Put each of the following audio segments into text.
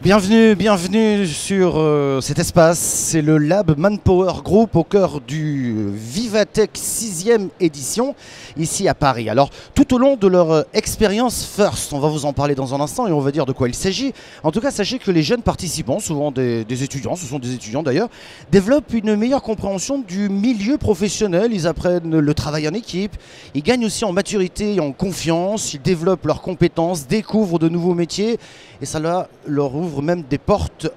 Bienvenue sur cet espace. C'est le Lab Manpower Group au cœur du Vivatech 6e édition, ici à Paris. Alors, tout au long de leur expérience First, on va vous en parler dans un instant et on va dire de quoi il s'agit. En tout cas, sachez que les jeunes participants, souvent des étudiants, ce sont des étudiants d'ailleurs, développent une meilleure compréhension du milieu professionnel. Ils apprennent le travail en équipe, ils gagnent aussi en maturité et en confiance, ils développent leurs compétences, découvrent de nouveaux métiers et ça leur ouvre même des portes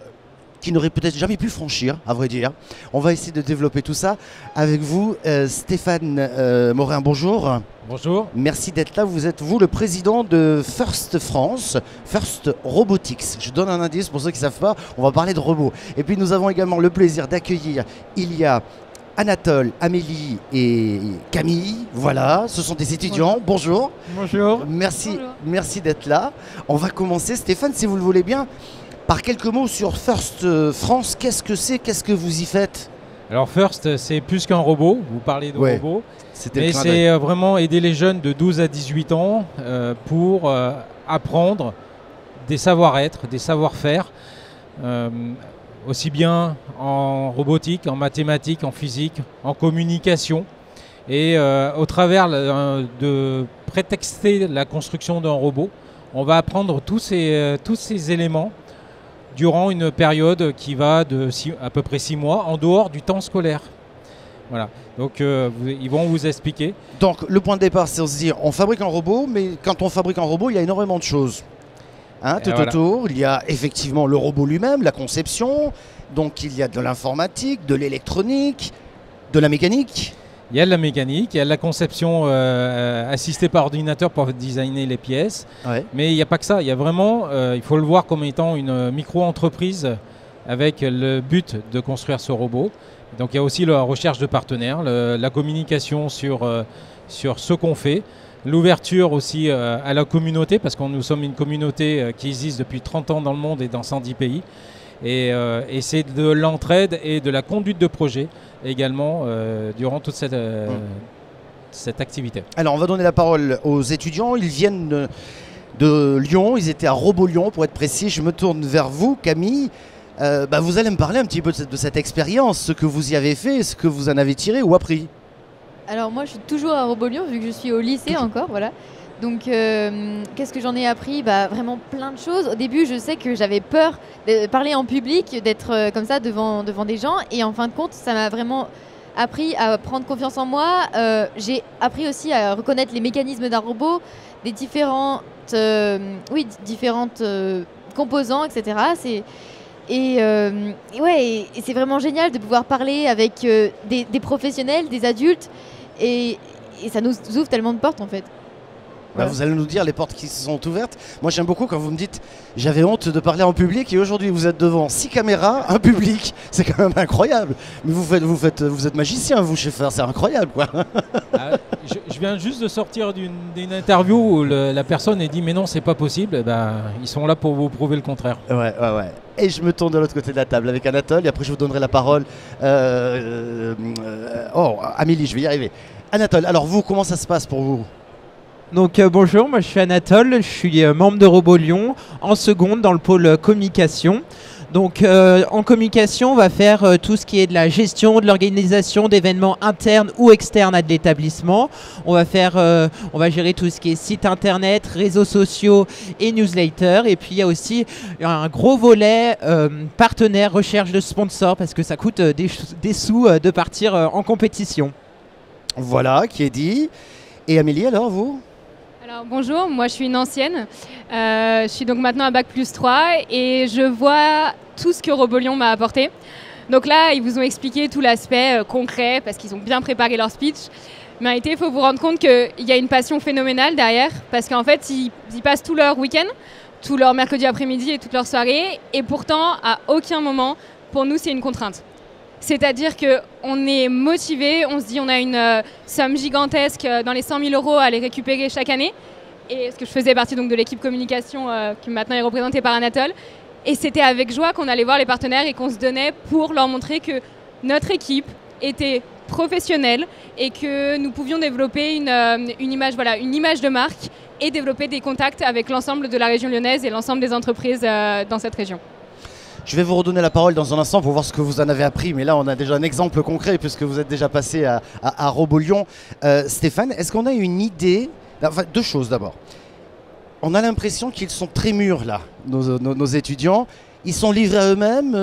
qu'ils n'auraient peut-être jamais pu franchir, à vrai dire. On va essayer de développer tout ça avec vous. Stéphane Morin, bonjour. Bonjour. Merci d'être là. Vous êtes, vous, le président de First France, First Robotics. Je donne un indice pour ceux qui ne savent pas, on va parler de robots. Et puis nous avons également le plaisir d'accueillir Anatole, Amélie et Camille. Voilà, ce sont des étudiants. Bonjour. Bonjour. Merci d'être là. On va commencer, Stéphane, si vous le voulez bien, par quelques mots sur First France. Qu'est-ce que c'est? Qu'est-ce que vous y faites? Alors First, c'est plus qu'un robot. Vous parlez de robot. Mais c'est vraiment aider les jeunes de 12 à 18 ans pour apprendre des savoir-être, des savoir-faire. Aussi bien en robotique, en mathématiques, en physique, en communication. Et au travers de prétexter la construction d'un robot, on va apprendre tous ces éléments durant une période qui va de à peu près 6 mois, en dehors du temps scolaire. Voilà, donc ils vont vous expliquer. Donc le point de départ, c'est de se dire, on fabrique un robot, mais quand on fabrique un robot, il y a énormément de choses. Tout autour, il y a effectivement le robot lui-même, la conception, donc il y a de l'informatique, de l'électronique, de la mécanique. Il y a de la mécanique, il y a de la conception assistée par ordinateur pour designer les pièces, mais il n'y a pas que ça, il y a vraiment, il faut le voir comme étant une micro-entreprise avec le but de construire ce robot. Donc il y a aussi la recherche de partenaires, la communication sur ce qu'on fait. L'ouverture aussi à la communauté, parce que nous sommes une communauté qui existe depuis 30 ans dans le monde et dans 110 pays. Et c'est de l'entraide et de la conduite de projet également durant toute cette activité. Alors on va donner la parole aux étudiants. Ils viennent de Lyon, ils étaient à RoboLyon pour être précis. Je me tourne vers vous, Camille. Vous allez me parler un petit peu de cette expérience, ce que vous y avez fait, ce que vous en avez tiré ou appris. Alors moi je suis toujours à RoboLyon vu que je suis au lycée encore, voilà. Donc qu'est-ce que j'en ai appris? Vraiment plein de choses. Au début je sais que j'avais peur de parler en public, d'être comme ça devant des gens. Et en fin de compte ça m'a vraiment appris à prendre confiance en moi. J'ai appris aussi à reconnaître les mécanismes d'un robot, des différentes composants, etc. Et c'est vraiment génial de pouvoir parler avec des professionnels, des adultes. Et ça nous ouvre tellement de portes en fait. Voilà. Vous allez nous dire les portes qui se sont ouvertes. Moi j'aime beaucoup quand vous me dites j'avais honte de parler en public et aujourd'hui vous êtes devant 6 caméras, un public, c'est quand même incroyable. Mais vous êtes magicien vous chez First, c'est incroyable quoi. Je viens juste de sortir d'une interview où la personne a dit mais non c'est pas possible. Ils sont là pour vous prouver le contraire. Ouais. Et je me tourne de l'autre côté de la table avec Anatole et après je vous donnerai la parole. Amélie, je vais y arriver. Anatole, alors vous, comment ça se passe pour vous? Donc bonjour, moi je suis Anatole, je suis membre de RoboLyon en seconde dans le pôle communication. Donc en communication, on va faire tout ce qui est de la gestion, de l'organisation d'événements internes ou externes à de l'établissement. On va gérer tout ce qui est site internet, réseaux sociaux et newsletter. Et puis il y a aussi un gros volet partenaire, recherche de sponsors parce que ça coûte des sous de partir en compétition. Voilà, qui est dit. Et Amélie, alors vous? Alors bonjour, moi je suis une ancienne, je suis donc maintenant à Bac+3 et je vois tout ce que RoboLyon m'a apporté. Donc là, ils vous ont expliqué tout l'aspect concret parce qu'ils ont bien préparé leur speech. Mais en réalité, il faut vous rendre compte qu'il y a une passion phénoménale derrière parce qu'en fait, ils passent tout leur week-end, tout leur mercredi après-midi et toute leur soirée et pourtant, à aucun moment, pour nous, c'est une contrainte. C'est-à-dire qu'on est motivé, on se dit on a une somme gigantesque dans les 100 000 € à les récupérer chaque année. Et ce que je faisais partie donc de l'équipe communication qui maintenant est représentée par Anatole. Et c'était avec joie qu'on allait voir les partenaires et qu'on se donnait pour leur montrer que notre équipe était professionnelle et que nous pouvions développer une image de marque et développer des contacts avec l'ensemble de la région lyonnaise et l'ensemble des entreprises dans cette région. Je vais vous redonner la parole dans un instant pour voir ce que vous en avez appris, mais là on a déjà un exemple concret puisque vous êtes déjà passé à RoboLyon. Stéphane, est-ce qu'on a une idée, enfin, deux choses d'abord. On a l'impression qu'ils sont très mûrs là, nos étudiants. Ils sont livrés à eux-mêmes,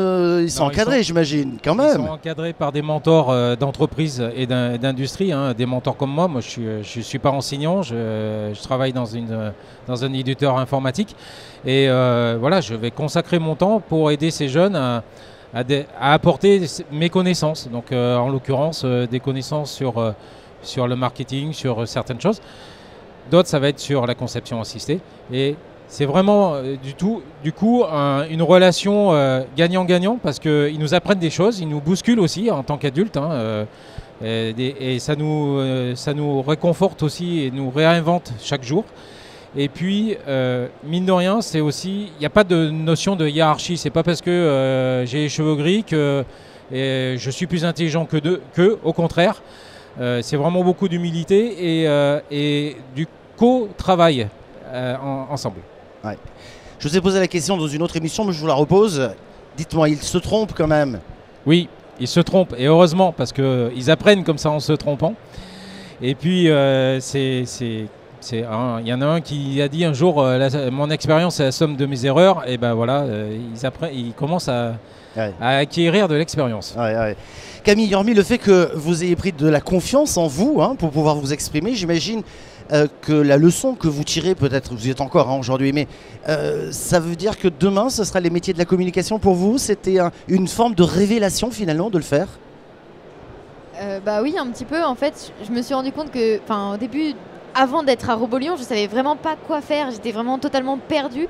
ils sont encadrés, j'imagine, quand même. Ils sont encadrés par des mentors d'entreprise et d'industrie, hein, des mentors comme moi. Moi, je suis pas enseignant, je travaille dans un éditeur informatique. Et voilà, je vais consacrer mon temps pour aider ces jeunes à apporter mes connaissances. Donc, en l'occurrence, des connaissances sur le marketing, sur certaines choses. D'autres, ça va être sur la conception assistée. Et c'est vraiment du coup une relation gagnant-gagnant parce qu'ils nous apprennent des choses, ils nous bousculent aussi en tant qu'adultes hein, et ça nous réconforte aussi et nous réinvente chaque jour. Et puis, mine de rien, c'est aussi, il n'y a pas de notion de hiérarchie. C'est pas parce que j'ai les cheveux gris que je suis plus intelligent qu'eux, au contraire. C'est vraiment beaucoup d'humilité et du co-travail ensemble. Ouais. Je vous ai posé la question dans une autre émission, mais je vous la repose. Dites-moi, ils se trompent quand même? Oui, ils se trompent, et heureusement, parce qu'ils apprennent comme ça en se trompant. Et puis, il y en a un qui a dit un jour, mon expérience est la somme de mes erreurs, et ben voilà, ils commencent à acquérir de l'expérience. Ouais. Camille, hormis le fait que vous ayez pris de la confiance en vous hein, pour pouvoir vous exprimer, j'imagine que la leçon que vous tirez, peut-être vous y êtes encore hein, aujourd'hui, mais ça veut dire que demain, ce sera les métiers de la communication pour vous? C'était une forme de révélation finalement de le faire? Bah oui, un petit peu. En fait, je me suis rendu compte que, au début, avant d'être à RoboLyon, je savais vraiment pas quoi faire. J'étais vraiment totalement perdue.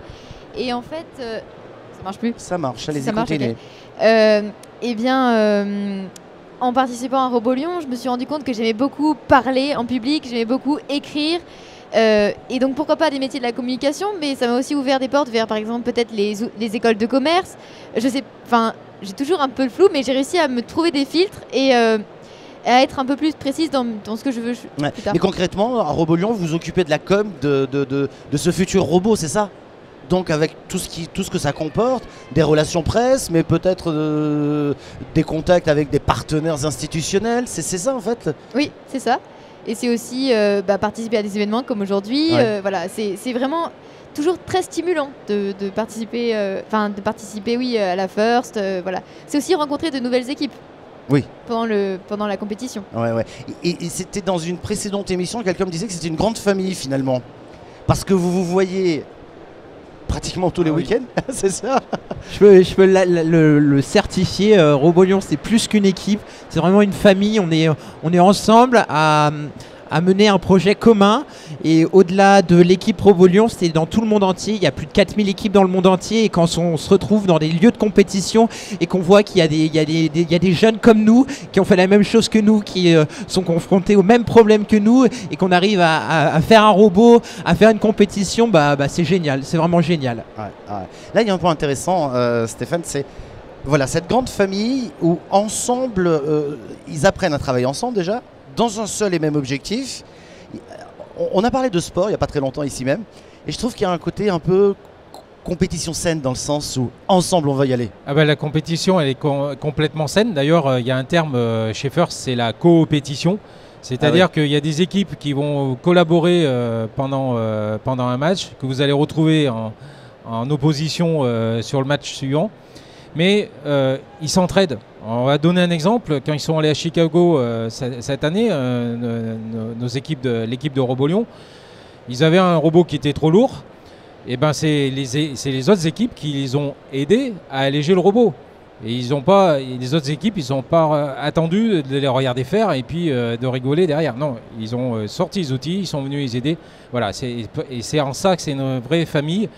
Et en fait, ça marche plus? Ça marche, allez-y, continuez. En participant à RoboLyon, je me suis rendu compte que j'aimais beaucoup parler en public, j'aimais beaucoup écrire. Et donc pourquoi pas des métiers de la communication, mais ça m'a aussi ouvert des portes vers par exemple peut-être les écoles de commerce. Je sais, j'ai toujours un peu le flou, mais j'ai réussi à me trouver des filtres et à être un peu plus précise dans ce que je veux plus tard. Mais concrètement, à RoboLyon, vous vous occupez de la com de ce futur robot, c'est ça? Donc avec tout ce que ça comporte, des relations presse, mais peut-être des contacts avec des partenaires institutionnels, c'est ça en fait? Oui, c'est ça. Et c'est aussi participer à des événements comme aujourd'hui. Voilà, c'est vraiment toujours très stimulant de participer, à la First. Voilà. C'est aussi rencontrer de nouvelles équipes. Oui. Pendant la compétition. Ouais. Et c'était dans une précédente émission, quelqu'un me disait que c'était une grande famille finalement. Parce que vous voyez pratiquement tous les week-ends, c'est ça? Je peux le certifier, RoboLyon c'est plus qu'une équipe, c'est vraiment une famille, on est ensemble à mener un projet commun et au-delà de l'équipe RoboLyon, c'est dans tout le monde entier, il y a plus de 4000 équipes dans le monde entier et quand on se retrouve dans des lieux de compétition et qu'on voit qu'il y a des jeunes comme nous qui ont fait la même chose que nous, qui sont confrontés aux mêmes problèmes que nous et qu'on arrive à faire un robot, à faire une compétition, c'est génial, c'est vraiment génial. Ouais. Là il y a un point intéressant Stéphane, c'est voilà, cette grande famille où ensemble, ils apprennent à travailler ensemble déjà, dans un seul et même objectif. On a parlé de sport il n'y a pas très longtemps ici même, et je trouve qu'il y a un côté un peu compétition saine dans le sens où ensemble on va y aller. La compétition elle est complètement saine. D'ailleurs il y a un terme chez First, c'est la coopétition. C'est-à-dire qu'il y a des équipes qui vont collaborer pendant un match, que vous allez retrouver en opposition sur le match suivant. Mais ils s'entraident. On va donner un exemple. Quand ils sont allés à Chicago cette année, l'équipe de RoboLyon, ils avaient un robot qui était trop lourd. Et c'est les autres équipes qui les ont aidés à alléger le robot. Et les autres équipes, ils n'ont pas attendu de les regarder faire et puis de rigoler derrière. Non, ils ont sorti les outils, ils sont venus les aider. Voilà, et c'est en ça que c'est une vraie famille.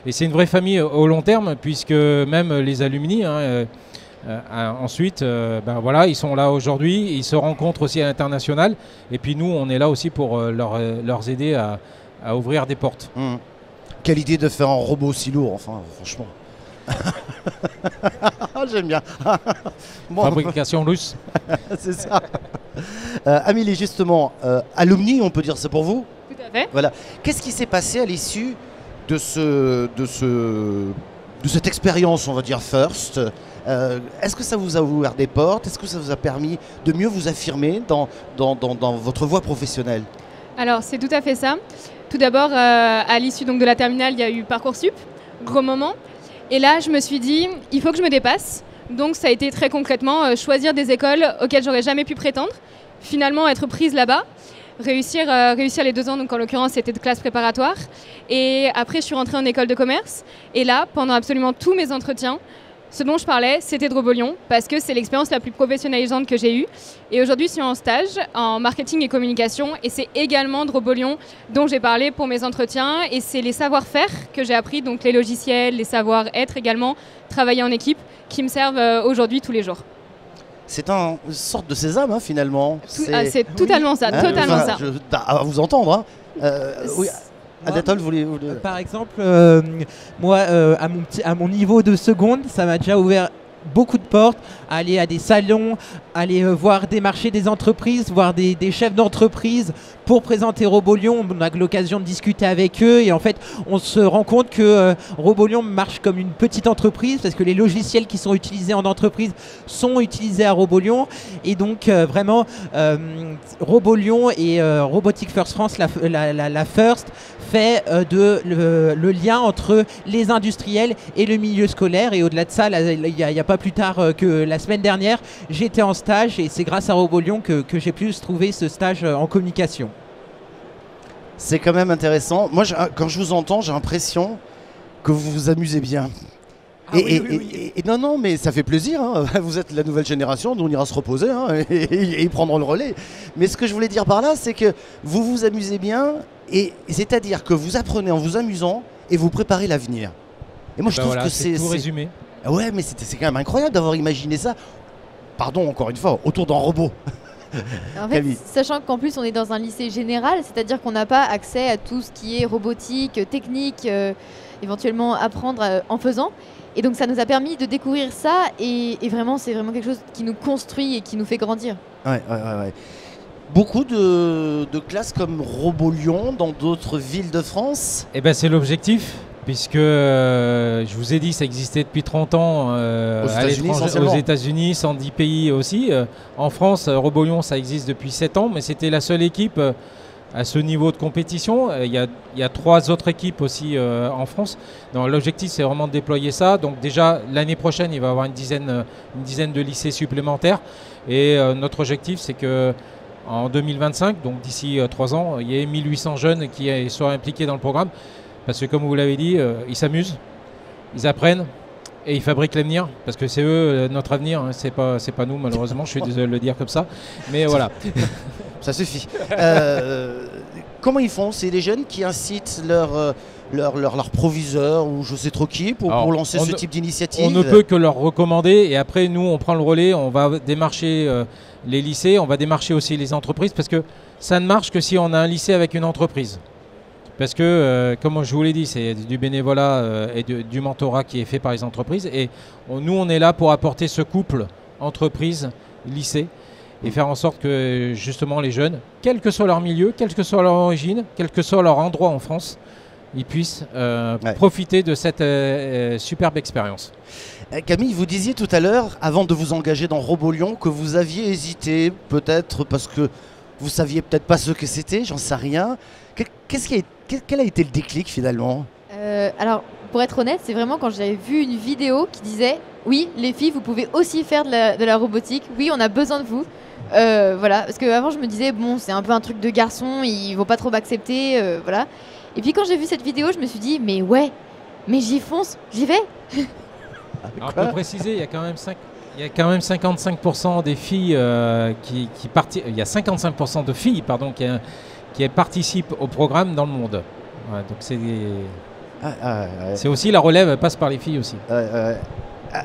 Et c'est une vraie famille au long terme, puisque même les alumni, ensuite, ils sont là aujourd'hui, ils se rencontrent aussi à l'international. Et puis nous, on est là aussi pour leur aider à ouvrir des portes. Quelle idée de faire un robot aussi lourd, enfin, franchement. J'aime bien. Fabrication russe. C'est ça. Amélie, justement, alumni, on peut dire ça pour vous? Tout à fait. Voilà. Qu'est-ce qui s'est passé à l'issue de ce cette expérience, on va dire First. Est-ce que ça vous a ouvert des portes? Est-ce que ça vous a permis de mieux vous affirmer dans votre voie professionnelle? Alors, c'est tout à fait ça. Tout d'abord, à l'issue de la terminale, il y a eu Parcoursup, gros moment. Et là, je me suis dit, il faut que je me dépasse. Donc, ça a été très concrètement choisir des écoles auxquelles j'aurais jamais pu prétendre. Finalement, être prise là-bas. Réussir les 2 ans, donc en l'occurrence, c'était de classe préparatoire. Et après, je suis rentrée en école de commerce. Et là, pendant absolument tous mes entretiens, ce dont je parlais, c'était de Robolion, parce que c'est l'expérience la plus professionnalisante que j'ai eue. Et aujourd'hui, je suis en stage en marketing et communication, et c'est également de Robolion dont j'ai parlé pour mes entretiens. Et c'est les savoir-faire que j'ai appris, donc les logiciels, les savoir-être également, travailler en équipe, qui me servent aujourd'hui tous les jours. C'est une sorte de sésame, finalement. C'est totalement ça, totalement ça. À vous entendre. Oui. Anatole, vous... Par exemple, moi, à mon niveau de seconde, ça m'a déjà ouvert beaucoup de portes, aller à des salons, aller voir démarcher des entreprises, voir des chefs d'entreprise pour présenter Robolion. On a l'occasion de discuter avec eux et en fait on se rend compte que Robolion marche comme une petite entreprise parce que les logiciels qui sont utilisés en entreprise sont utilisés à Robolion et donc vraiment Robolion et Robotic First France, la First fait le lien entre les industriels et le milieu scolaire et au-delà de ça, il y a pas plus tard que la semaine dernière, j'étais en stage et c'est grâce à Robolion que j'ai pu trouver ce stage en communication. C'est quand même intéressant. Moi, quand je vous entends, j'ai l'impression que vous vous amusez bien. Et non, mais ça fait plaisir. Vous êtes la nouvelle génération, nous on ira se reposer et ils prendront le relais. Mais ce que je voulais dire par là, c'est que vous vous amusez bien, et c'est-à-dire que vous apprenez en vous amusant et vous préparez l'avenir. Et moi, je trouve que c'est tout résumé. Ouais, mais c'est quand même incroyable d'avoir imaginé ça. Pardon, encore une fois, autour d'un robot. En fait, sachant qu'en plus on est dans un lycée général, c'est-à-dire qu'on n'a pas accès à tout ce qui est robotique, technique, éventuellement apprendre en faisant. Et donc ça nous a permis de découvrir ça et vraiment c'est vraiment quelque chose qui nous construit et qui nous fait grandir. Ouais. Beaucoup de classes comme Robolion dans d'autres villes de France? Eh ben c'est l'objectif. Puisque je vous ai dit, ça existait depuis 30 ans aux États-Unis, 110 pays aussi. En France, Robolion, ça existe depuis 7 ans, mais c'était la seule équipe à ce niveau de compétition. Il y a 3 autres équipes aussi en France. Donc, l'objectif, c'est vraiment de déployer ça. Donc déjà, l'année prochaine, il va y avoir une dizaine de lycées supplémentaires. Et notre objectif, c'est qu'en 2025, donc d'ici 3 ans, il y ait 1800 jeunes qui soient impliqués dans le programme. Parce que comme vous l'avez dit, ils s'amusent, ils apprennent et ils fabriquent l'avenir. Parce que c'est eux notre avenir, c'est pas nous malheureusement, je suis désolé de le dire comme ça. Mais voilà. Ça suffit. Comment ils font? C'est des jeunes qui incitent leur proviseur ou je sais trop qui pour lancer ce type d'initiative? On ne peut que leur recommander et après nous on prend le relais, on va démarcher les lycées, on va démarcher aussi les entreprises parce que ça ne marche que si on a un lycée avec une entreprise. Parce que, comme je vous l'ai dit, c'est du bénévolat et du mentorat qui est fait par les entreprises. Et nous, on est là pour apporter ce couple entreprise-lycée et faire en sorte que, justement, les jeunes, quel que soit leur milieu, quelle que soit leur origine, quel que soit leur endroit en France, ils puissent profiter de cette superbe expérience. Camille, vous disiez tout à l'heure, avant de vous engager dans Robolion, que vous aviez hésité, peut-être parce que vous saviez peut-être pas ce que c'était, j'en sais rien. Quel a été le déclic finalement? Alors, pour être honnête, c'est vraiment quand j'avais vu une vidéo qui disait « Oui, les filles, vous pouvez aussi faire de la robotique. Oui, on a besoin de vous. » Voilà, parce qu'avant, je me disais « Bon, c'est un peu un truc de garçon, ils vont pas trop m'accepter. Voilà. » Et puis quand j'ai vu cette vidéo, je me suis dit « Mais ouais, mais j'y fonce, j'y vais. » Alors, on peut préciser, il y a quand même 55% des filles qui participent. Il y a 55% de filles, pardon, qui participent au programme dans le monde. Ouais, donc c'est aussi la relève passe par les filles aussi.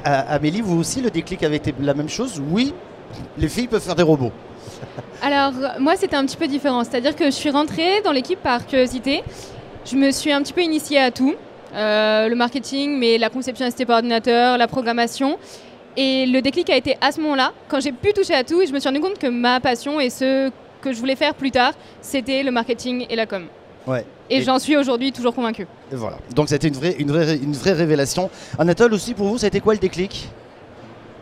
Amélie, vous aussi, le déclic avait été la même chose? Oui, les filles peuvent faire des robots. Alors moi c'était un petit peu différent, c'est-à-dire que je suis rentrée dans l'équipe par curiosité. Je me suis un petit peu initiée à tout, le marketing, mais la conception ST par ordinateur, la programmation. Et le déclic a été à ce moment-là, quand j'ai pu toucher à tout et je me suis rendu compte que ma passion et ce que je voulais faire plus tard, c'était le marketing et la com. Ouais. Et j'en suis aujourd'hui toujours convaincue. Et voilà. Donc c'était une vraie révélation. Anatole aussi, pour vous, ça a été quoi le déclic?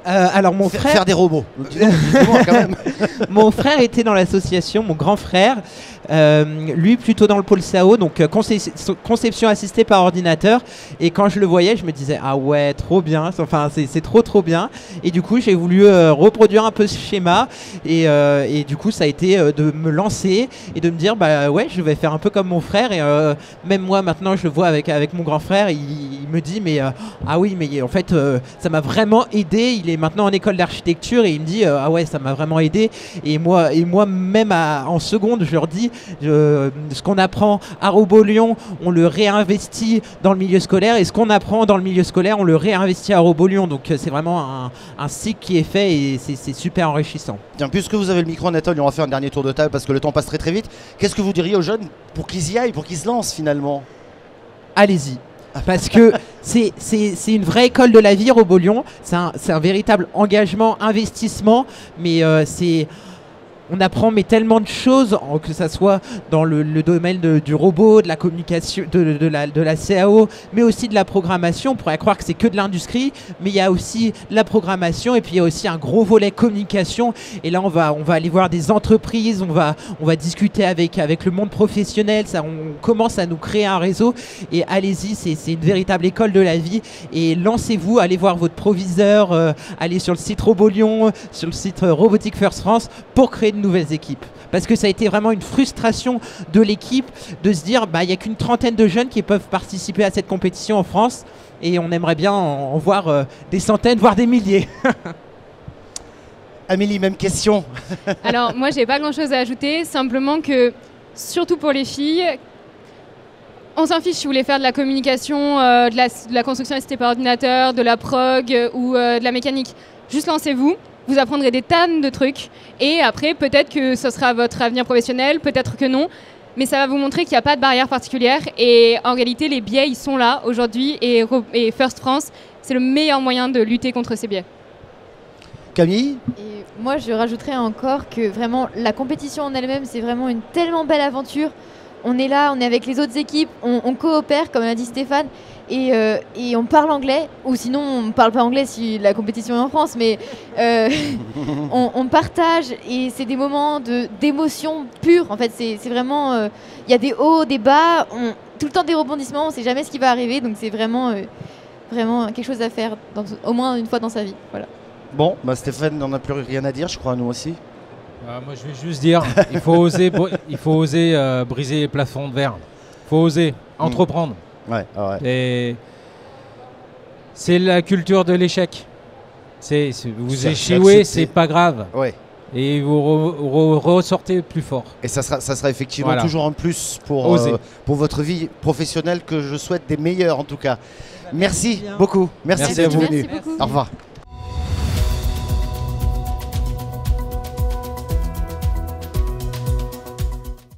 Alors mon frère... Faire des robots. Dis-moi, quand même. Mon frère était dans l'association, mon grand frère, lui plutôt dans le pôle SAO, donc conception assistée par ordinateur. Et quand je le voyais, je me disais ah ouais, trop bien, enfin c'est trop bien. Et du coup j'ai voulu reproduire un peu ce schéma et du coup ça a été de me lancer et de me dire bah ouais, je vais faire un peu comme mon frère. Et même moi maintenant je le vois avec mon grand frère, il me dit mais ah oui, mais en fait ça m'a vraiment aidé. Il est maintenant en école d'architecture et il me dit ah ouais, ça m'a vraiment aidé. Et moi même en seconde, je leur dis ce qu'on apprend à Robo-Lyon, on le réinvestit dans le milieu scolaire, et ce qu'on apprend dans le milieu scolaire, on le réinvestit à Robo-Lyon. Donc c'est vraiment un cycle qui est fait et c'est super enrichissant. Tiens, puisque vous avez le micro, Anatole, on va faire un dernier tour de table parce que le temps passe très vite. Qu'est-ce que vous diriez aux jeunes pour qu'ils y aillent, pour qu'ils se lancent finalement? Allez-y. Parce que c'est une vraie école de la vie, Robo-Lyon. C'est un véritable engagement, investissement, mais on apprend tellement de choses, que ça soit dans le domaine du robot, de la communication, de la CAO, mais aussi de la programmation. On pourrait croire que c'est que de l'industrie, mais il y a aussi la programmation et puis il y a aussi un gros volet communication. Et là, on va aller voir des entreprises, on va discuter avec le monde professionnel. On commence à nous créer un réseau. Et allez-y, c'est une véritable école de la vie. Et lancez-vous, allez voir votre proviseur, allez sur le site Robo-Lyon, sur le site Robotic First France pour créer de nouvelles équipes. Parce que ça a été vraiment une frustration de l'équipe de se dire il n'y a qu'une trentaine de jeunes qui peuvent participer à cette compétition en France et on aimerait bien en voir des centaines, voire des milliers. Amélie, même question. Alors moi j'ai pas grand chose à ajouter, simplement que surtout pour les filles, on s'en fiche si vous voulez faire de la communication, de la construction assistée par ordinateur, de la prog ou de la mécanique. Juste lancez-vous. Vous apprendrez des tonnes de trucs et après peut-être que ce sera votre avenir professionnel, peut-être que non, mais ça va vous montrer qu'il n'y a pas de barrière particulière et en réalité les biais ils sont là aujourd'hui et First France c'est le meilleur moyen de lutter contre ces biais. Camille? Et moi je rajouterais encore que vraiment la compétition en elle-même c'est vraiment une tellement belle aventure. On est là, on est avec les autres équipes, on coopère comme a dit Stéphane et on parle anglais, ou sinon on ne parle pas anglais si la compétition est en France, mais on partage et c'est des moments d'émotion pure. En fait, c'est vraiment, il y a des hauts, des bas, tout le temps des rebondissements, on ne sait jamais ce qui va arriver, donc c'est vraiment quelque chose à faire au moins une fois dans sa vie. Voilà. Bon, Stéphane n'en a plus rien à dire, je crois, nous aussi. Moi, je vais juste dire, il faut oser briser les plafonds de verre. Il faut oser entreprendre. Ouais. Et c'est la culture de l'échec. Vous échouez, c'est pas grave. Ouais. Et vous ressortez plus fort. Et ça sera effectivement toujours un plus pour votre vie professionnelle que je souhaite des meilleurs en tout cas. Merci beaucoup. Merci d'être venu. Merci beaucoup. Au revoir.